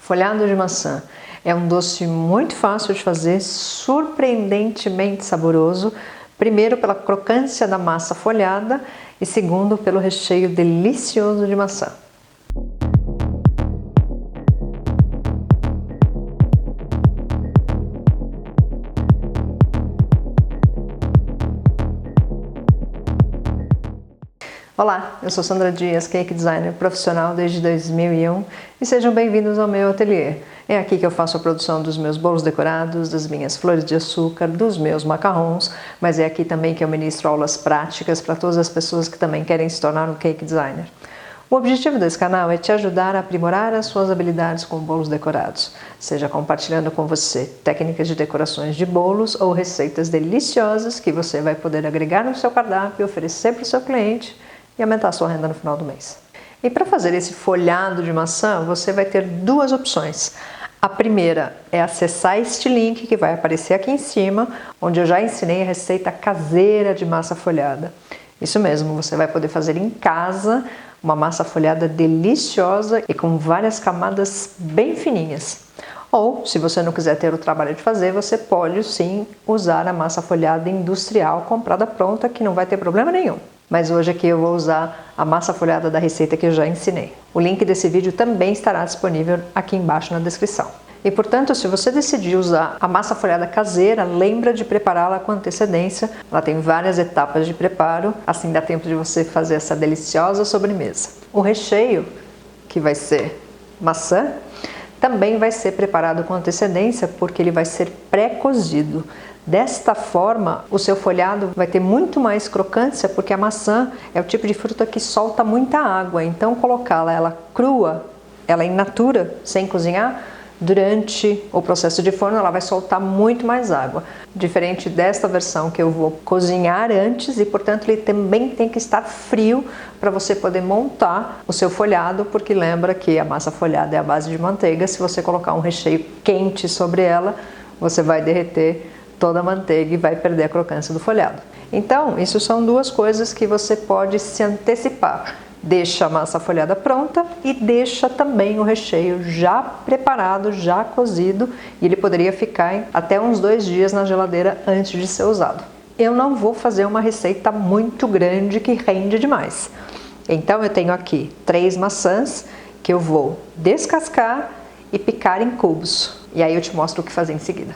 Folhado de maçã é um doce muito fácil de fazer, surpreendentemente saboroso. Primeiro, pela crocância da massa folhada e segundo, pelo recheio delicioso de maçã. Olá, eu sou Sandra Dias, Cake Designer profissional desde 2001 e sejam bem-vindos ao meu ateliê. É aqui que eu faço a produção dos meus bolos decorados, das minhas flores de açúcar, dos meus macarrons, mas é aqui também que eu ministro aulas práticas para todas as pessoas que também querem se tornar um Cake Designer. O objetivo desse canal é te ajudar a aprimorar as suas habilidades com bolos decorados, seja compartilhando com você técnicas de decorações de bolos ou receitas deliciosas que você vai poder agregar no seu cardápio e oferecer para o seu cliente e aumentar a sua renda no final do mês. E para fazer esse folhado de maçã, você vai ter duas opções. A primeira é acessar este link que vai aparecer aqui em cima, onde eu já ensinei a receita caseira de massa folhada. Isso mesmo, você vai poder fazer em casa uma massa folhada deliciosa e com várias camadas bem fininhas. Ou, se você não quiser ter o trabalho de fazer, você pode sim usar a massa folhada industrial comprada pronta, que não vai ter problema nenhum. Mas hoje aqui eu vou usar a massa folhada da receita que eu já ensinei. O link desse vídeo também estará disponível aqui embaixo na descrição. E portanto, se você decidir usar a massa folhada caseira, lembra de prepará-la com antecedência. Ela tem várias etapas de preparo, assim dá tempo de você fazer essa deliciosa sobremesa. O recheio, que vai ser maçã, também vai ser preparado com antecedência porque ele vai ser pré-cozido. Desta forma, o seu folhado vai ter muito mais crocância porque a maçã é o tipo de fruta que solta muita água. Então, colocá-la ela crua, ela in natura, sem cozinhar, durante o processo de forno, ela vai soltar muito mais água. Diferente desta versão que eu vou cozinhar antes e, portanto, ele também tem que estar frio para você poder montar o seu folhado, porque lembra que a massa folhada é a base de manteiga. Se você colocar um recheio quente sobre ela, você vai derreter toda a manteiga e vai perder a crocância do folhado. Então, isso são duas coisas que você pode se antecipar. Deixa a massa folhada pronta e deixa também o recheio já preparado, já cozido, e ele poderia ficar até uns 2 dias na geladeira antes de ser usado. Eu não vou fazer uma receita muito grande que rende demais. Então eu tenho aqui 3 maçãs que eu vou descascar e picar em cubos. E aí eu te mostro o que fazer em seguida.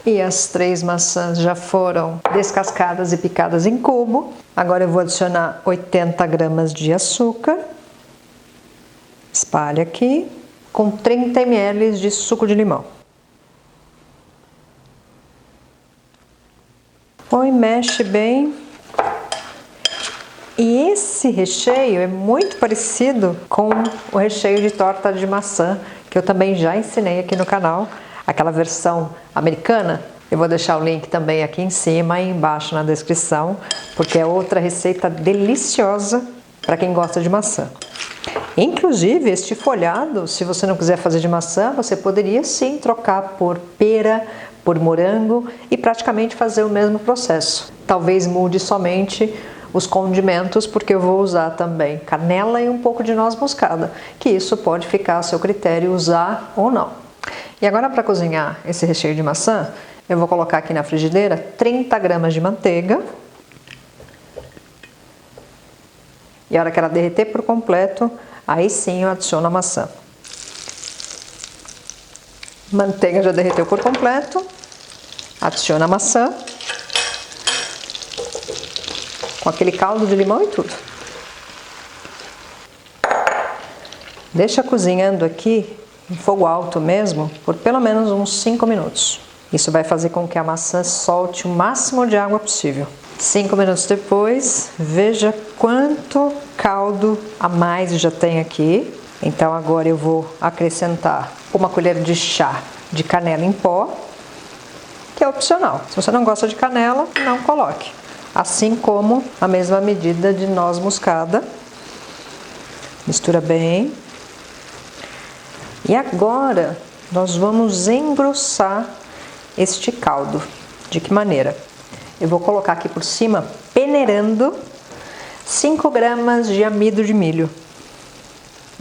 E as 3 maçãs já foram descascadas e picadas em cubo. Agora eu vou adicionar 80 gramas de açúcar. Espalhe aqui. Com 30 ml de suco de limão. Põe, mexe bem. E esse recheio é muito parecido com o recheio de torta de maçã, que eu também já ensinei aqui no canal. Aquela versão americana, eu vou deixar o link também aqui em cima e embaixo na descrição, porque é outra receita deliciosa para quem gosta de maçã. Inclusive, este folhado, se você não quiser fazer de maçã, você poderia sim trocar por pera, por morango e praticamente fazer o mesmo processo. Talvez mude somente os condimentos, porque eu vou usar também canela e um pouco de noz moscada, que isso pode ficar a seu critério usar ou não. E agora, para cozinhar esse recheio de maçã, eu vou colocar aqui na frigideira 30 gramas de manteiga. E a hora que ela derreter por completo, aí sim eu adiciono a maçã. Manteiga já derreteu por completo, adiciona a maçã, com aquele caldo de limão e tudo. Deixa cozinhando aqui em fogo alto mesmo, por pelo menos uns 5 minutos. Isso vai fazer com que a maçã solte o máximo de água possível. 5 minutos depois, veja quanto caldo a mais já tem aqui. Então agora eu vou acrescentar 1 colher de chá de canela em pó, que é opcional. Se você não gosta de canela, não coloque. Assim como a mesma medida de noz moscada. Mistura bem. E agora nós vamos engrossar este caldo. De que maneira? Eu vou colocar aqui por cima, peneirando, 5 gramas de amido de milho.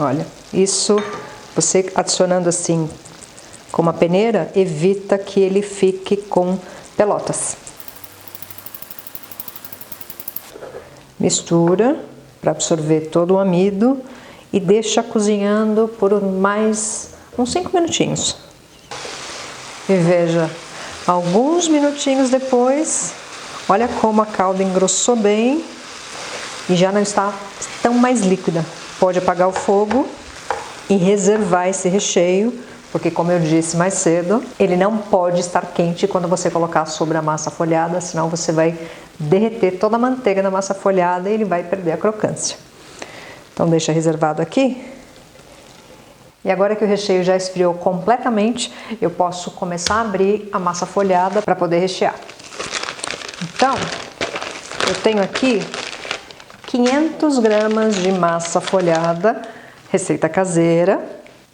Olha, Isso, você adicionando assim com uma peneira, evita que ele fique com pelotas. Mistura para absorver todo o amido e deixa cozinhando por mais uns 5 minutinhos. E veja, alguns minutinhos depois, olha como a calda engrossou bem e já não está tão mais líquida. Pode apagar o fogo e reservar esse recheio, porque como eu disse mais cedo, ele não pode estar quente quando você colocar sobre a massa folhada, senão você vai derreter toda a manteiga da massa folhada e ele vai perder a crocância. Então deixa reservado aqui. E agora que o recheio já esfriou completamente, eu posso começar a abrir a massa folhada para poder rechear. Então, eu tenho aqui 500 gramas de massa folhada, receita caseira.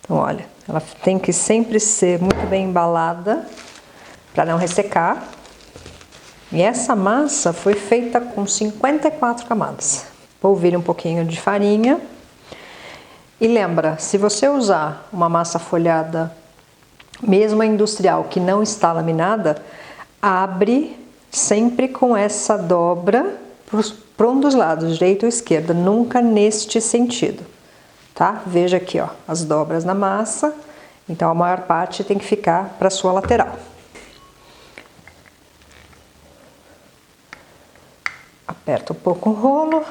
Então, olha, ela tem que sempre ser muito bem embalada para não ressecar. E essa massa foi feita com 54 camadas. Polvilhe um pouquinho de farinha. E lembra, se você usar uma massa folhada, mesmo a industrial, que não está laminada, abre sempre com essa dobra para um dos lados, direita ou esquerda, nunca neste sentido, tá? Veja aqui, ó, as dobras na massa, então a maior parte tem que ficar para a sua lateral. Aperta um pouco o rolo.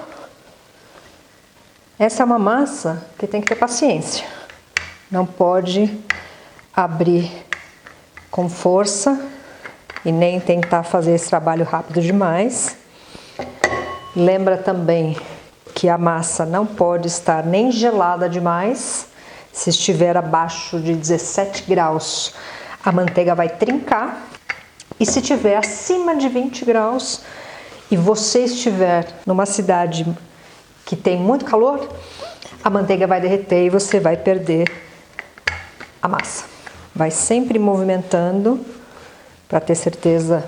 Essa é uma massa que tem que ter paciência. Não pode abrir com força e nem tentar fazer esse trabalho rápido demais. Lembra também que a massa não pode estar nem gelada demais. Se estiver abaixo de 17 graus, a manteiga vai trincar. E se estiver acima de 20 graus e você estiver numa cidade que tem muito calor, a manteiga vai derreter e você vai perder a massa. Vai sempre movimentando para ter certeza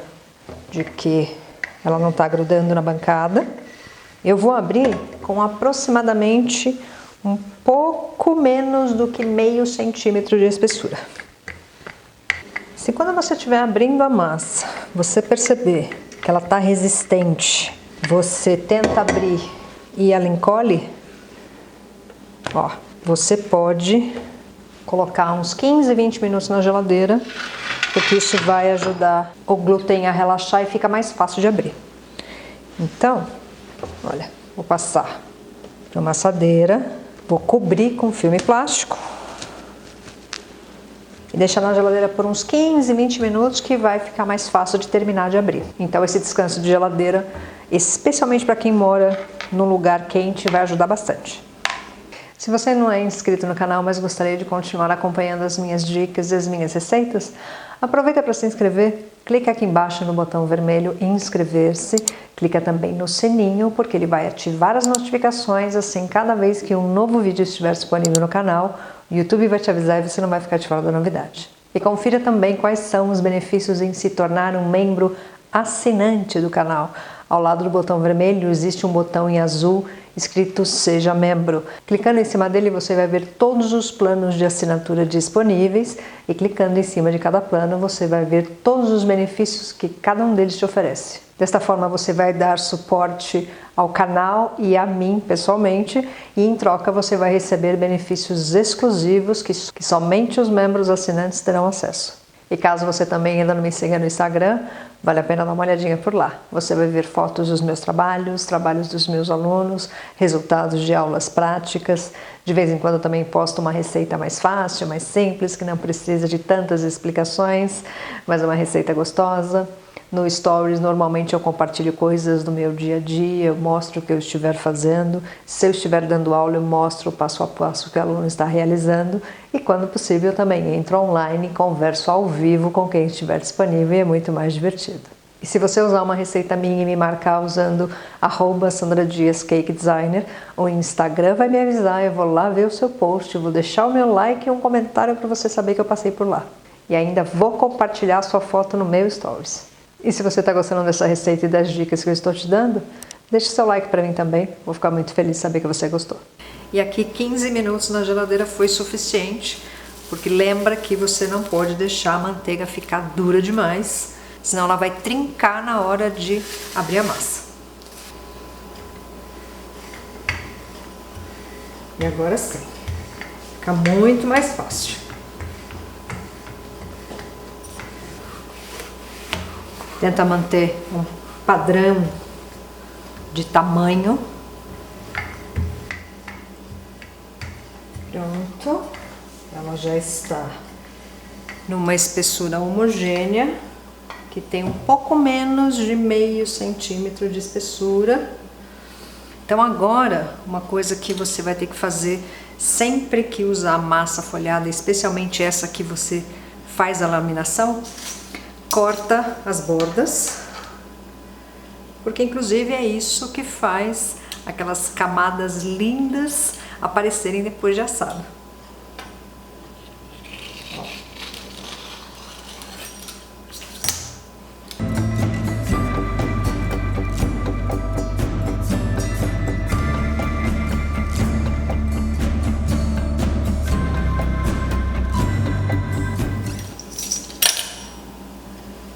de que ela não está grudando na bancada. Eu vou abrir com aproximadamente um pouco menos do que meio centímetro de espessura. Se quando você estiver abrindo a massa, você perceber que ela está resistente, você tenta abrir e ela encolhe, ó, você pode colocar uns 15, 20 minutos na geladeira, porque isso vai ajudar o glúten a relaxar e fica mais fácil de abrir. Então, olha, vou passar para uma assadeira, vou cobrir com filme plástico e deixar na geladeira por uns 15, 20 minutos que vai ficar mais fácil de terminar de abrir. Então esse descanso de geladeira, especialmente para quem mora num lugar quente, vai ajudar bastante. Se você não é inscrito no canal, mas gostaria de continuar acompanhando as minhas dicas e as minhas receitas, aproveita para se inscrever, clica aqui embaixo no botão vermelho inscrever-se, clica também no sininho, porque ele vai ativar as notificações, assim cada vez que um novo vídeo estiver disponível no canal, o YouTube vai te avisar e você não vai ficar de fora da novidade. E confira também quais são os benefícios em se tornar um membro assinante do canal. Ao lado do botão vermelho existe um botão em azul escrito Seja Membro. Clicando em cima dele você vai ver todos os planos de assinatura disponíveis e clicando em cima de cada plano você vai ver todos os benefícios que cada um deles te oferece. Desta forma você vai dar suporte ao canal e a mim pessoalmente e em troca você vai receber benefícios exclusivos que somente os membros assinantes terão acesso. E caso você também ainda não me siga no Instagram, vale a pena dar uma olhadinha por lá. Você vai ver fotos dos meus trabalhos, trabalhos dos meus alunos, resultados de aulas práticas. De vez em quando eu também posto uma receita mais fácil, mais simples, que não precisa de tantas explicações, mas é uma receita gostosa. No Stories, normalmente eu compartilho coisas do meu dia a dia, eu mostro o que eu estiver fazendo. Se eu estiver dando aula, eu mostro o passo a passo que o aluno está realizando. E quando possível, eu também entro online e converso ao vivo com quem estiver disponível e é muito mais divertido. E se você usar uma receita minha e me marcar usando @SandraDiasCakeDesigner, o Instagram vai me avisar, eu vou lá ver o seu post, eu vou deixar o meu like e um comentário para você saber que eu passei por lá. E ainda vou compartilhar a sua foto no meu Stories. E se você está gostando dessa receita e das dicas que eu estou te dando, deixe seu like para mim também, vou ficar muito feliz de saber que você gostou. E aqui 15 minutos na geladeira foi suficiente, porque lembra que você não pode deixar a manteiga ficar dura demais, senão ela vai trincar na hora de abrir a massa. E agora sim, fica muito mais fácil. Tenta manter um padrão de tamanho. Pronto, ela já está numa espessura homogênea, que tem um pouco menos de meio centímetro de espessura. Então agora, uma coisa que você vai ter que fazer sempre que usar massa folhada, especialmente essa que você faz a laminação, corta as bordas, porque inclusive é isso que faz aquelas camadas lindas aparecerem depois de assado.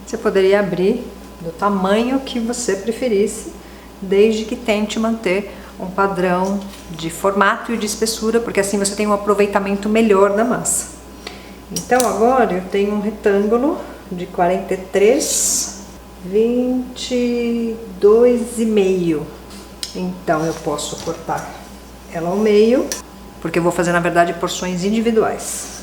Você poderia abrir do tamanho que você preferisse, desde que tente manter um padrão de formato e de espessura, porque assim você tem um aproveitamento melhor da massa. Então agora eu tenho um retângulo de 43, 22,5. Então eu posso cortar ela ao meio, porque eu vou fazer na verdade porções individuais.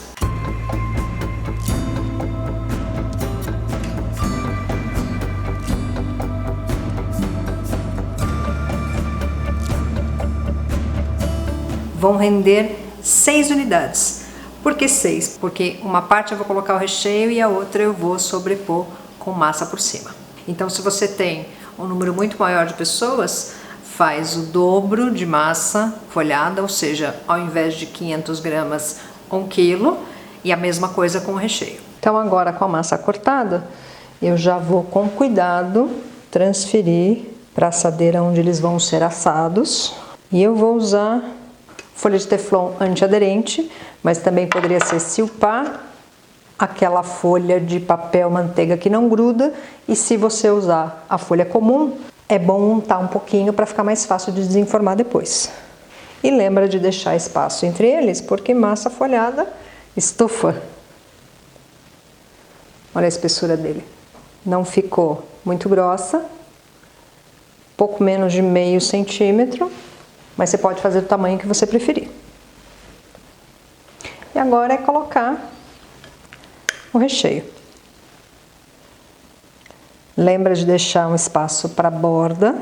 Vão render 6 unidades. Por que 6? Porque uma parte eu vou colocar o recheio e a outra eu vou sobrepor com massa por cima. Então, se você tem um número muito maior de pessoas, faz o dobro de massa folhada, ou seja, ao invés de 500 gramas, 1 quilo, e a mesma coisa com o recheio. Então, agora com a massa cortada, eu já vou com cuidado transferir para a assadeira onde eles vão ser assados. E eu vou usar folha de teflon antiaderente, mas também poderia ser silpar, aquela folha de papel manteiga que não gruda, e se você usar a folha comum, é bom untar um pouquinho para ficar mais fácil de desenformar depois. E lembra de deixar espaço entre eles, porque massa folhada estufa. Olha a espessura dele. Não ficou muito grossa, pouco menos de meio centímetro, mas você pode fazer do tamanho que você preferir. E agora é colocar o recheio. Lembra de deixar um espaço para a borda,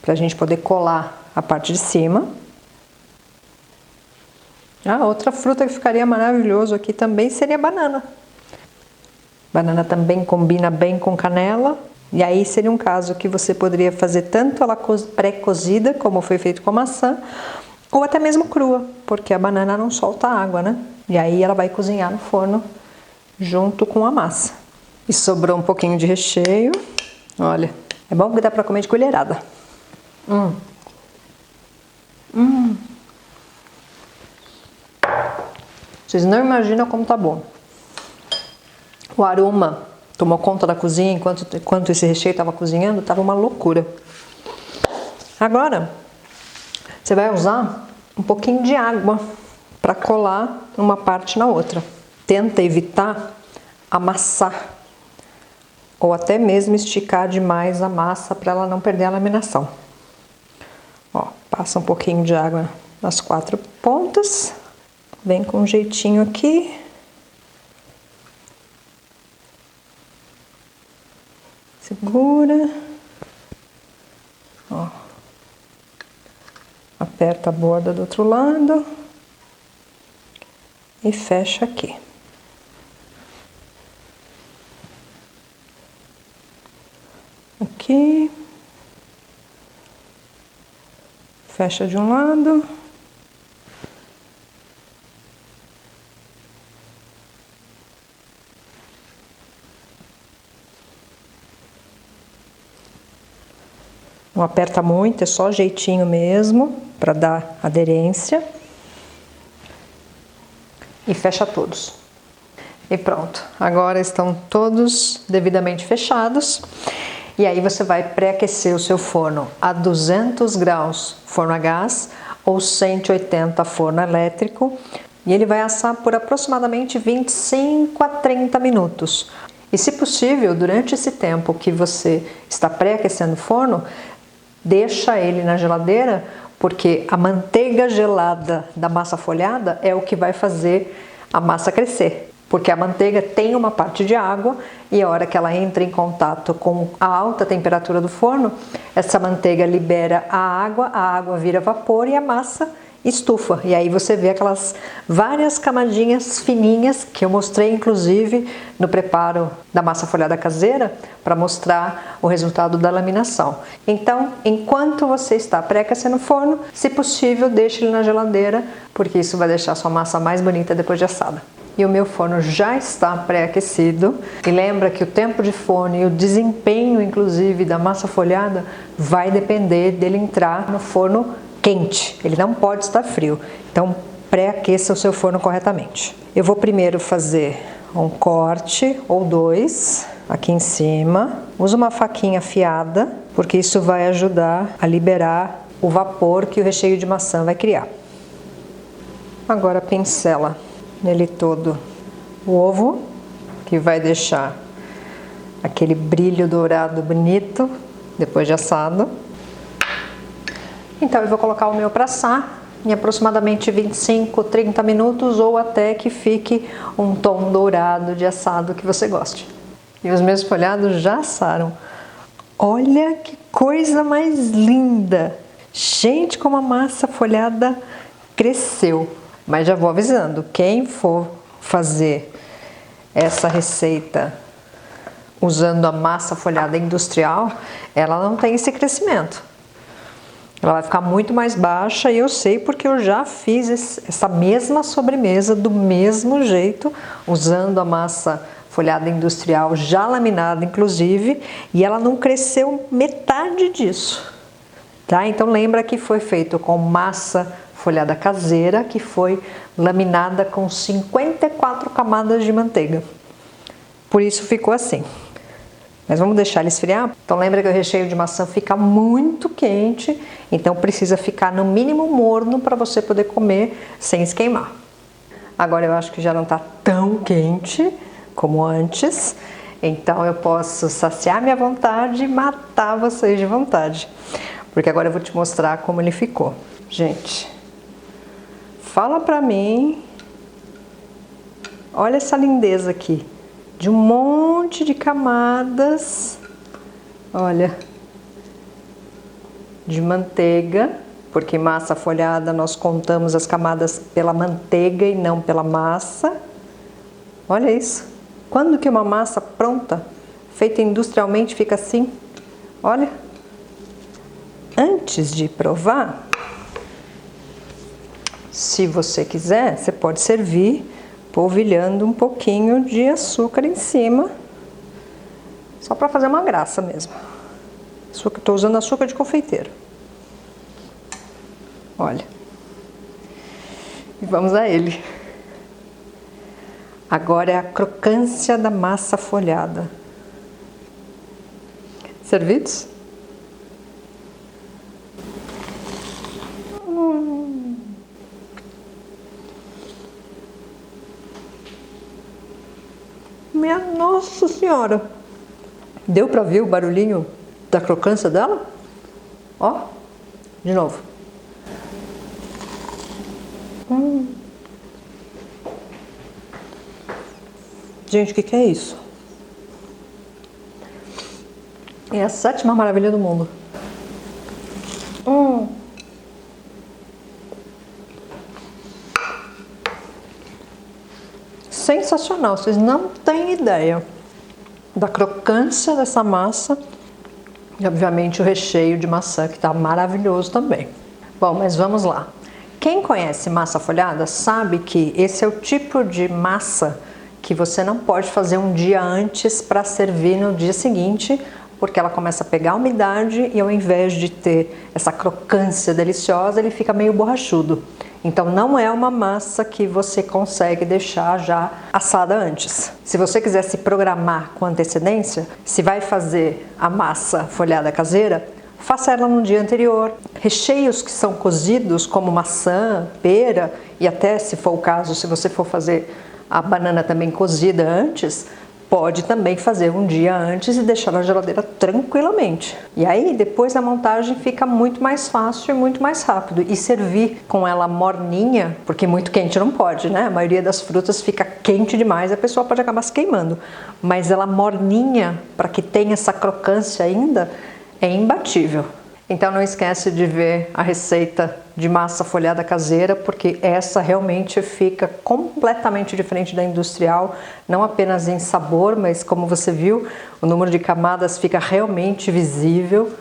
para a gente poder colar a parte de cima. Outra fruta que ficaria maravilhoso aqui também seria a banana. Banana também combina bem com canela. E aí seria um caso que você poderia fazer tanto ela pré-cozida, como foi feito com a maçã, ou até mesmo crua, porque a banana não solta água, né? E aí ela vai cozinhar no forno junto com a massa. E sobrou um pouquinho de recheio. Olha, é bom porque dá pra comer de colherada. Vocês não imaginam como tá bom. O aroma tomou conta da cozinha enquanto esse recheio estava cozinhando, estava uma loucura. Agora, você vai usar um pouquinho de água para colar uma parte na outra. Tenta evitar amassar ou até mesmo esticar demais a massa para ela não perder a laminação. Passa um pouquinho de água nas 4 pontas, vem com um jeitinho aqui. Segura, aperta a borda do outro lado e fecha aqui. Aqui, fecha de um lado. Não aperta muito, é só jeitinho mesmo, para dar aderência. E fecha todos. E pronto, agora estão todos devidamente fechados. E aí você vai pré-aquecer o seu forno a 200 graus, forno a gás, ou 180 forno elétrico. E ele vai assar por aproximadamente 25 a 30 minutos. E se possível, durante esse tempo que você está pré-aquecendo o forno, deixa ele na geladeira, porque a manteiga gelada da massa folhada é o que vai fazer a massa crescer. Porque a manteiga tem uma parte de água e a hora que ela entra em contato com a alta temperatura do forno, essa manteiga libera a água vira vapor e a massa estufa. E aí você vê aquelas várias camadinhas fininhas que eu mostrei inclusive no preparo da massa folhada caseira para mostrar o resultado da laminação. Então, enquanto você está pré-aquecendo o forno, se possível, deixe ele na geladeira, porque isso vai deixar a sua massa mais bonita depois de assada. E o meu forno já está pré-aquecido. E lembra que o tempo de forno e o desempenho, inclusive, da massa folhada vai depender dele entrar no forno quente. Ele não pode estar frio. Então, pré-aqueça o seu forno corretamente. Eu vou primeiro fazer um corte ou dois aqui em cima. Usa uma faquinha afiada, porque isso vai ajudar a liberar o vapor que o recheio de maçã vai criar. Agora pincela nele todo o ovo, que vai deixar aquele brilho dourado bonito depois de assado. Então eu vou colocar o meu para assar em aproximadamente 25, 30 minutos ou até que fique um tom dourado de assado que você goste. E os meus folhados já assaram. Olha que coisa mais linda! Gente, como a massa folhada cresceu! Mas já vou avisando, quem for fazer essa receita usando a massa folhada industrial, ela não tem esse crescimento. Ela vai ficar muito mais baixa e eu sei porque eu já fiz essa mesma sobremesa do mesmo jeito, usando a massa folhada industrial já laminada inclusive, e ela não cresceu metade disso. Tá? Então lembra que foi feito com massa folhada caseira, que foi laminada com 54 camadas de manteiga. Por isso ficou assim. Mas vamos deixar ele esfriar? Então lembra que o recheio de maçã fica muito quente, então precisa ficar no mínimo morno para você poder comer sem se queimar. Agora eu acho que já não está tão quente como antes, então eu posso saciar minha vontade e matar vocês de vontade. Porque agora eu vou te mostrar como ele ficou. Gente, fala pra mim, olha essa lindeza aqui, de um monte de camadas, olha, de manteiga, porque massa folhada nós contamos as camadas pela manteiga e não pela massa. Olha isso, quando que uma massa pronta, feita industrialmente, fica assim? Olha, antes de provar, se você quiser, você pode servir polvilhando um pouquinho de açúcar em cima, só para fazer uma graça mesmo. Estou usando açúcar de confeiteiro. Olha. E vamos a ele. Agora é a crocância da massa folhada. Servidos? Minha Nossa Senhora! Deu para ouvir o barulhinho da crocância dela? Ó, de novo. Gente, o que é isso? É a 7ª maravilha do mundo. Sensacional, vocês não têm ideia da crocância dessa massa e obviamente o recheio de maçã que tá maravilhoso também. Bom, mas vamos lá. Quem conhece massa folhada sabe que esse é o tipo de massa que você não pode fazer um dia antes para servir no dia seguinte, porque ela começa a pegar umidade e ao invés de ter essa crocância deliciosa, ele fica meio borrachudo. Então não é uma massa que você consegue deixar já assada antes. Se você quiser se programar com antecedência, se vai fazer a massa folhada caseira, faça ela no dia anterior. Recheios que são cozidos, como maçã, pera e até, se for o caso, se você for fazer a banana também cozida antes, pode também fazer um dia antes e deixar na geladeira tranquilamente. E aí, depois da montagem, fica muito mais fácil e muito mais rápido. E servir com ela morninha, porque muito quente não pode, né? A maioria das frutas fica quente demais, a pessoa pode acabar se queimando. Mas ela morninha, para que tenha essa crocância ainda, é imbatível. Então não esquece de ver a receita de massa folhada caseira, porque essa realmente fica completamente diferente da industrial, não apenas em sabor, mas como você viu, o número de camadas fica realmente visível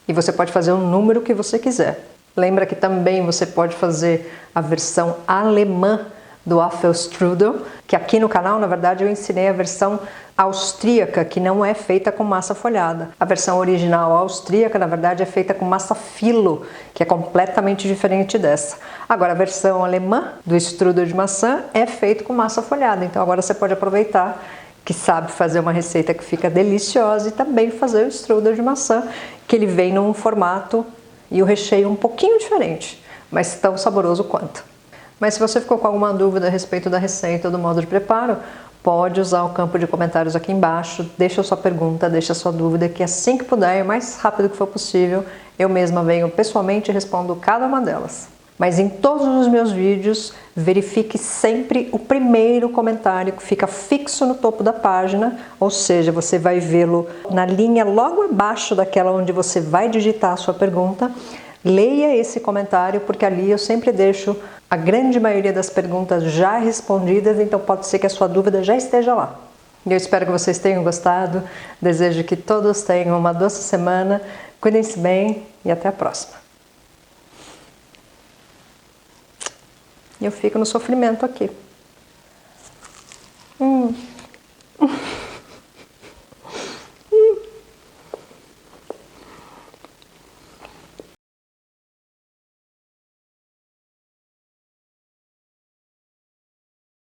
e você pode fazer o número que você quiser. Lembra que também você pode fazer a versão alemã do Waffelstrudel, que aqui no canal, na verdade, eu ensinei a versão austríaca, que não é feita com massa folhada. A versão original austríaca, na verdade, é feita com massa filo, que é completamente diferente dessa. Agora, a versão alemã do strudel de maçã é feita com massa folhada, então agora você pode aproveitar que sabe fazer uma receita que fica deliciosa e também fazer o strudel de maçã, que ele vem num formato e o recheio um pouquinho diferente, mas tão saboroso quanto. Mas se você ficou com alguma dúvida a respeito da receita ou do modo de preparo, pode usar o campo de comentários aqui embaixo, deixa a sua pergunta, deixa a sua dúvida, que assim que puder, o mais rápido que for possível, eu mesma venho pessoalmente e respondo cada uma delas. Mas em todos os meus vídeos, verifique sempre o primeiro comentário que fica fixo no topo da página, ou seja, você vai vê-lo na linha logo abaixo daquela onde você vai digitar a sua pergunta. Leia esse comentário, porque ali eu sempre deixo a grande maioria das perguntas já respondidas, então pode ser que a sua dúvida já esteja lá. Eu espero que vocês tenham gostado, desejo que todos tenham uma doce semana, cuidem-se bem e até a próxima. Eu fico no sofrimento aqui.